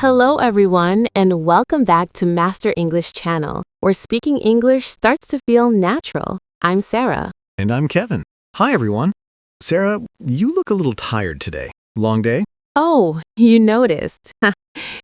Hello everyone, and welcome back to Master English Channel, where speaking English starts to feel natural. I'm Sarah. And I'm Kevin. Hi, everyone. Sarah, you look a little tired today. Long day? Oh, you noticed.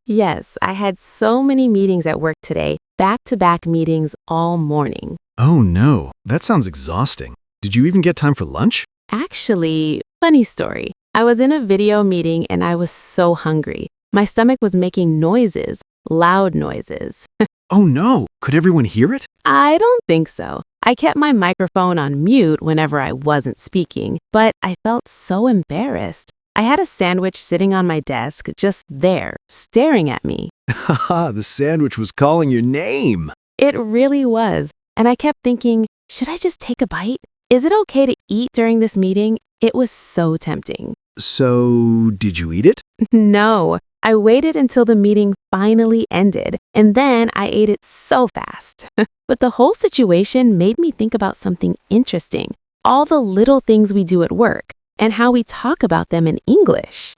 Yes, I had so many meetings at work today, back-to-back meetings all morning. Oh, no. That sounds exhausting. Did you even get time for lunch? Actually, funny story. I was in a video meeting and I was so hungry. My stomach was making noises, loud noises. Oh, no. Could everyone hear it? I don't think so. I kept my microphone on mute whenever I wasn't speaking, but I felt so embarrassed. I had a sandwich sitting on my desk, just there, staring at me. Haha, the sandwich was calling your name. It really was. And I kept thinking, should I just take a bite? Is it okay to eat during this meeting? It was so tempting. So, did you eat it? No, I waited until the meeting finally ended, and then I ate it so fast. But the whole situation made me think about something interesting. All the little things we do at work, and how we talk about them in English.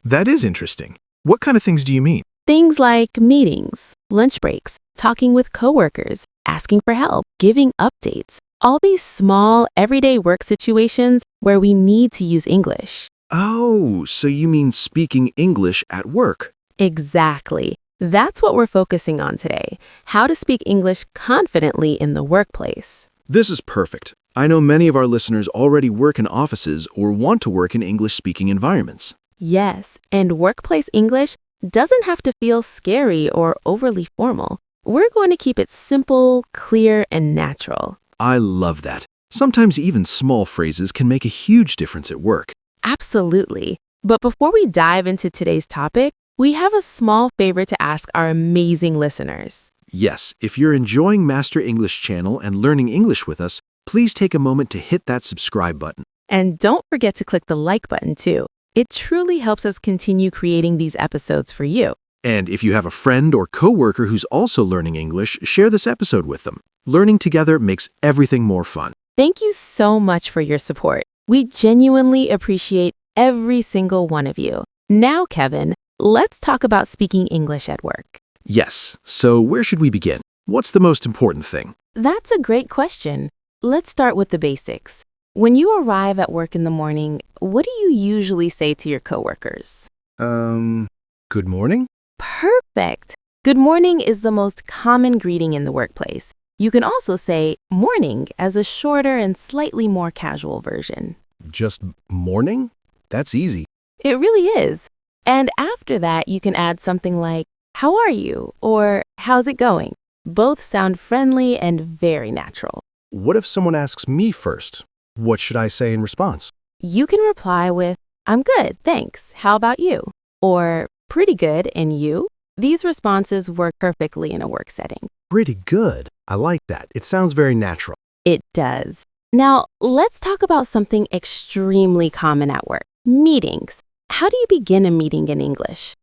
That is interesting. What kind of things do you mean? Things like meetings, lunch breaks, talking with coworkers, asking for help, giving updates. All these small, everyday work situations where we need to use English. Oh, so you mean speaking English at work? Exactly. That's what we're focusing on today. How to speak English confidently in the workplace. This is perfect. I know many of our listeners already work in offices or want to work in English-speaking environments. Yes, and workplace English doesn't have to feel scary or overly formal. We're going to keep it simple, clear, and natural. I love that. Sometimes even small phrases can make a huge difference at work. Absolutely. But before we dive into today's topic, we have a small favor to ask our amazing listeners. Yes, if you're enjoying Master English Channel and learning English with us, please take a moment to hit that subscribe button. And don't forget to click the like button too. It truly helps us continue creating these episodes for you. And if you have a friend or coworker who's also learning English, share this episode with them. Learning together makes everything more fun. Thank you so much for your support. We genuinely appreciate every single one of you. Now, Kevin, let's talk about speaking English at work. Yes, so where should we begin? What's the most important thing? That's a great question. Let's start with the basics. When you arrive at work in the morning, what do you usually say to your coworkers? Good morning? Perfect. Good morning is the most common greeting in the workplace. You can also say morning as a shorter and slightly more casual version. Just morning? That's easy. It really is. And after that, you can add something like, how are you? Or how's it going? Both sound friendly and very natural. What if someone asks me first? What should I say in response? You can reply with, I'm good, thanks. How about you? Or pretty good, and you? These responses work perfectly in a work setting. Pretty good. I like that. It sounds very natural. It does. Now, let's talk about something extremely common at work, meetings. How do you begin a meeting in English?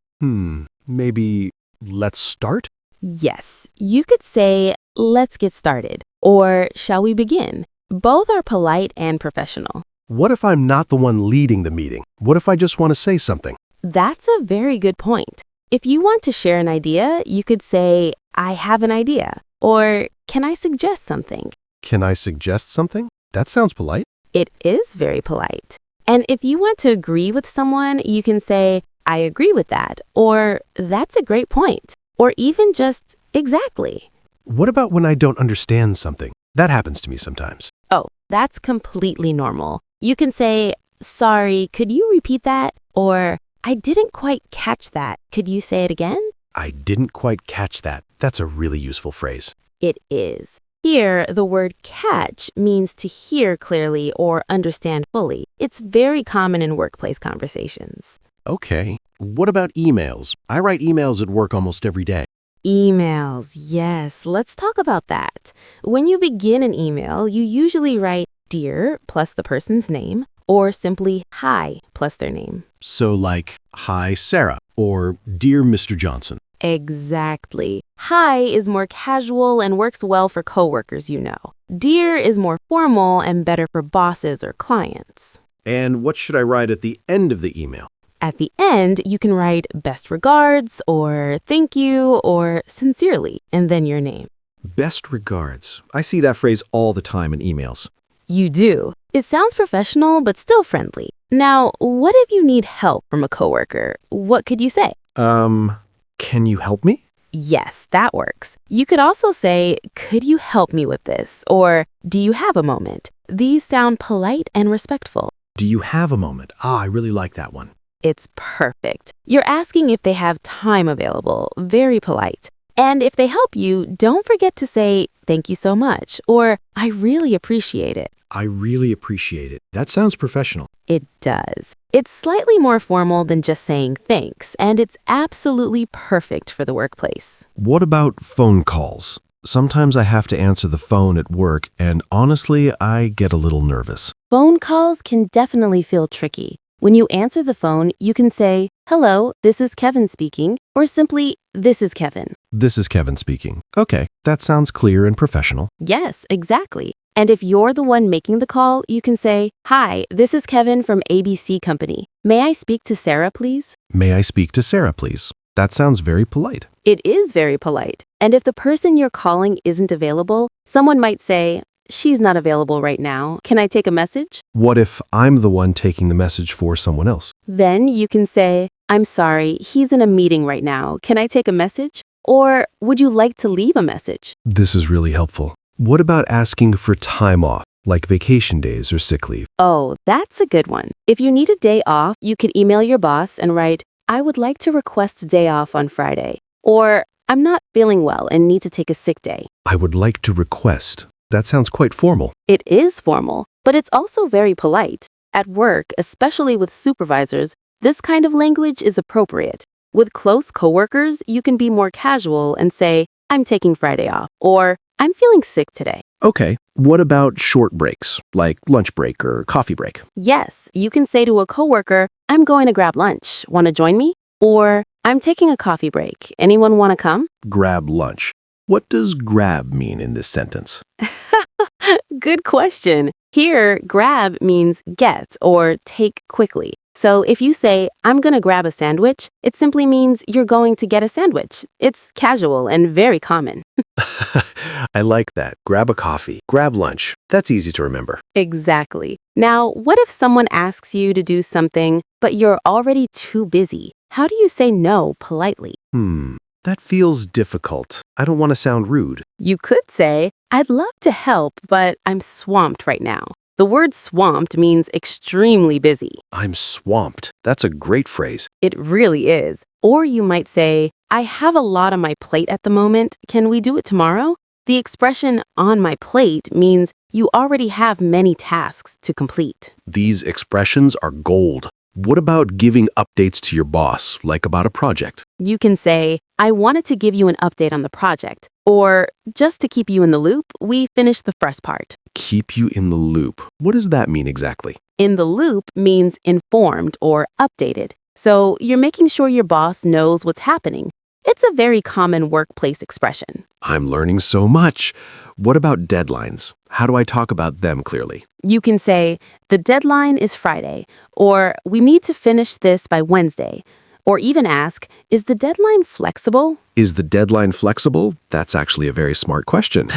Maybe let's start? Yes, you could say, let's get started, or shall we begin? Both are polite and professional. What if I'm not the one leading the meeting? What if I just want to say something? That's a very good point. If you want to share an idea, you could say, I have an idea, or can I suggest something? Can I suggest something? That sounds polite. It is very polite. And if you want to agree with someone, you can say, I agree with that, or that's a great point, or even just exactly. What about when I don't understand something? That happens to me sometimes. Oh, that's completely normal. You can say, sorry, could you repeat that? Or, I didn't quite catch that. Could you say it again? I didn't quite catch that. That's a really useful phrase. It is. Here, the word catch means to hear clearly or understand fully. It's very common in workplace conversations. Okay. What about emails? I write emails at work almost every day. Emails, yes. Let's talk about that. When you begin an email, you usually write dear plus the person's name, or simply hi plus their name. So like, hi, Sarah, or dear Mr. Johnson. Exactly. Hi is more casual and works well for coworkers, you know. Dear is more formal and better for bosses or clients. And what should I write at the end of the email? At the end, you can write best regards or thank you or sincerely and then your name. Best regards. I see that phrase all the time in emails. You do. It sounds professional but still friendly. Now, what if you need help from a coworker? What could you say? Can you help me? Yes, that works. You could also say, could you help me with this? Or do you have a moment? These sound polite and respectful. Do you have a moment? I really like that one. It's perfect. You're asking if they have time available. Very polite. And if they help you, don't forget to say, thank you so much, or I really appreciate it. I really appreciate it. That sounds professional. It does. It's slightly more formal than just saying thanks, and it's absolutely perfect for the workplace. What about phone calls? Sometimes I have to answer the phone at work, and honestly, I get a little nervous. Phone calls can definitely feel tricky. When you answer the phone, you can say, hello, this is Kevin speaking, or simply, this is Kevin. This is Kevin speaking. Okay, that sounds clear and professional. Yes, exactly. And if you're the one making the call, you can say, hi, this is Kevin from ABC Company. May I speak to Sarah, please? May I speak to Sarah, please? That sounds very polite. It is very polite. And if the person you're calling isn't available, someone might say, she's not available right now. Can I take a message? What if I'm the one taking the message for someone else? Then you can say, I'm sorry, he's in a meeting right now. Can I take a message? Or would you like to leave a message? This is really helpful. What about asking for time off, like vacation days or sick leave? Oh, that's a good one. If you need a day off, you could email your boss and write, I would like to request a day off on Friday. Or, I'm not feeling well and need to take a sick day. I would like to request. That sounds quite formal. It is formal, but it's also very polite. At work, especially with supervisors, this kind of language is appropriate. With close coworkers, you can be more casual and say, I'm taking Friday off, or I'm feeling sick today. Okay, what about short breaks, like lunch break or coffee break? Yes, you can say to a coworker, I'm going to grab lunch. Want to join me? Or, I'm taking a coffee break. Anyone want to come? Grab lunch. What does grab mean in this sentence? Good question. Here, grab means get or take quickly. So if you say, I'm going to grab a sandwich, it simply means you're going to get a sandwich. It's casual and very common. I like that. Grab a coffee, grab lunch. That's easy to remember. Exactly. Now, what if someone asks you to do something, but you're already too busy? How do you say no politely? That feels difficult. I don't want to sound rude. You could say, I'd love to help, but I'm swamped right now. The word swamped means extremely busy. I'm swamped. That's a great phrase. It really is. Or you might say, I have a lot on my plate at the moment. Can we do it tomorrow? The expression on my plate means you already have many tasks to complete. These expressions are gold. What about giving updates to your boss, like about a project? You can say, I wanted to give you an update on the project. Or, just to keep you in the loop, we finished the first part. Keep you in the loop. What does that mean exactly? In the loop means informed or updated. So you're making sure your boss knows what's happening. It's a very common workplace expression. I'm learning so much. What about deadlines? How do I talk about them clearly? You can say, the deadline is Friday, or we need to finish this by Wednesday. Or even ask, is the deadline flexible? Is the deadline flexible? That's actually a very smart question.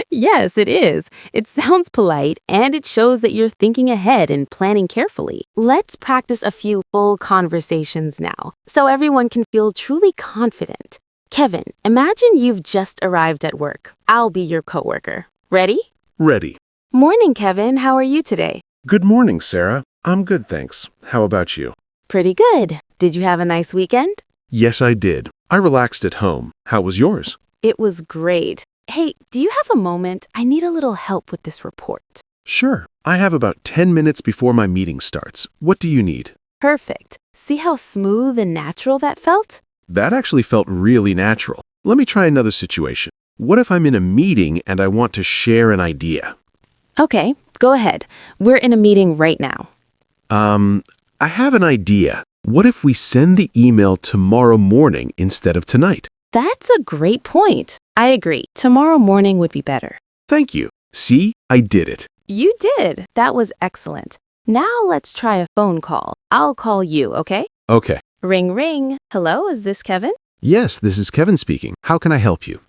Yes, it is. It sounds polite, and it shows that you're thinking ahead and planning carefully. Let's practice a few full conversations now, so everyone can feel truly confident. Kevin, imagine you've just arrived at work. I'll be your coworker. Ready? Ready. Morning, Kevin. How are you today? Good morning, Sarah. I'm good, thanks. How about you? Pretty good. Did you have a nice weekend? Yes, I did. I relaxed at home. How was yours? It was great. Hey, do you have a moment? I need a little help with this report. Sure. I have about 10 minutes before my meeting starts. What do you need? Perfect. See how smooth and natural that felt? That actually felt really natural. Let me try another situation. What if I'm in a meeting and I want to share an idea? Okay, go ahead. We're in a meeting right now. I have an idea. What if we send the email tomorrow morning instead of tonight? That's a great point. I agree. Tomorrow morning would be better. Thank you. See, I did it. You did. That was excellent. Now let's try a phone call. I'll call you, okay? Okay. Ring, ring. Hello, is this Kevin? Yes, this is Kevin speaking. How can I help you?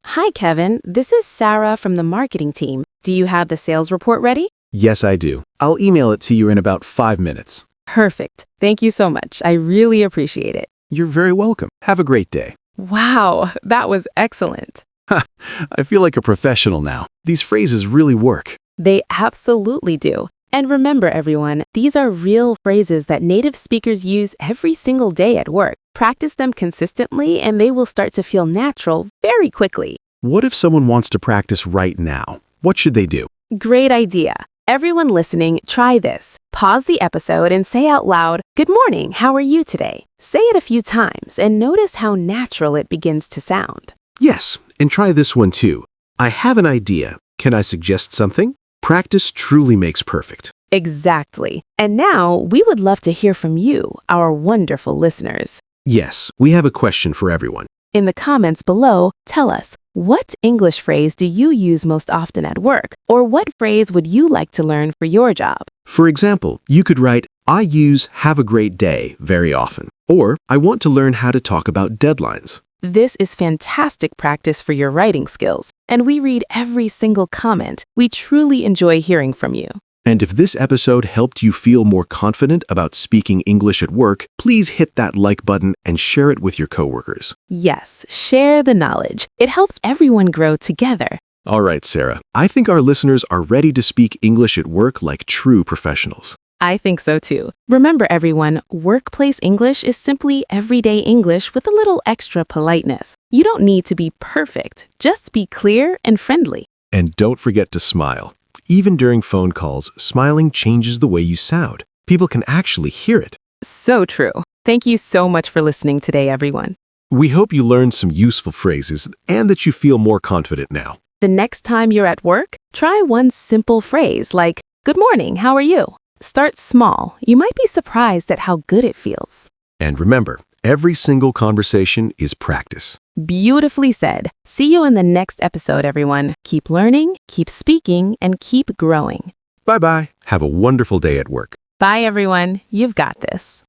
Hi, Kevin. This is Sarah from the marketing team. Do you have the sales report ready? Yes, I do. I'll email it to you in about 5 minutes. Perfect. Thank you so much. I really appreciate it. You're very welcome. Have a great day. Wow, that was excellent. I feel like a professional now. These phrases really work. They absolutely do. And remember, everyone, these are real phrases that native speakers use every single day at work. Practice them consistently, and they will start to feel natural very quickly. What if someone wants to practice right now? What should they do? Great idea. Everyone listening, try this. Pause the episode and say out loud, "Good morning, how are you today?" Say it a few times and notice how natural it begins to sound. Yes, and try this one too. I have an idea. Can I suggest something? Practice truly makes perfect. Exactly. And now we would love to hear from you, our wonderful listeners. Yes, we have a question for everyone. In the comments below, tell us, what English phrase do you use most often at work? Or what phrase would you like to learn for your job? For example, you could write, I use have a great day very often. Or, I want to learn how to talk about deadlines. This is fantastic practice for your writing skills, and we read every single comment. We truly enjoy hearing from you. And if this episode helped you feel more confident about speaking English at work, please hit that like button and share it with your coworkers. Yes, share the knowledge. It helps everyone grow together. All right, Sarah. I think our listeners are ready to speak English at work like true professionals. I think so too. Remember, everyone, workplace English is simply everyday English with a little extra politeness. You don't need to be perfect. Just be clear and friendly. And don't forget to smile. Even during phone calls, smiling changes the way you sound. People can actually hear it. So true. Thank you so much for listening today, everyone. We hope you learned some useful phrases and that you feel more confident now. The next time you're at work, try one simple phrase like, "Good morning, how are you?" Start small. You might be surprised at how good it feels. And remember, every single conversation is practice. Beautifully said. See you in the next episode, everyone. Keep learning, keep speaking, and keep growing. Bye-bye. Have a wonderful day at work. Bye, everyone. You've got this.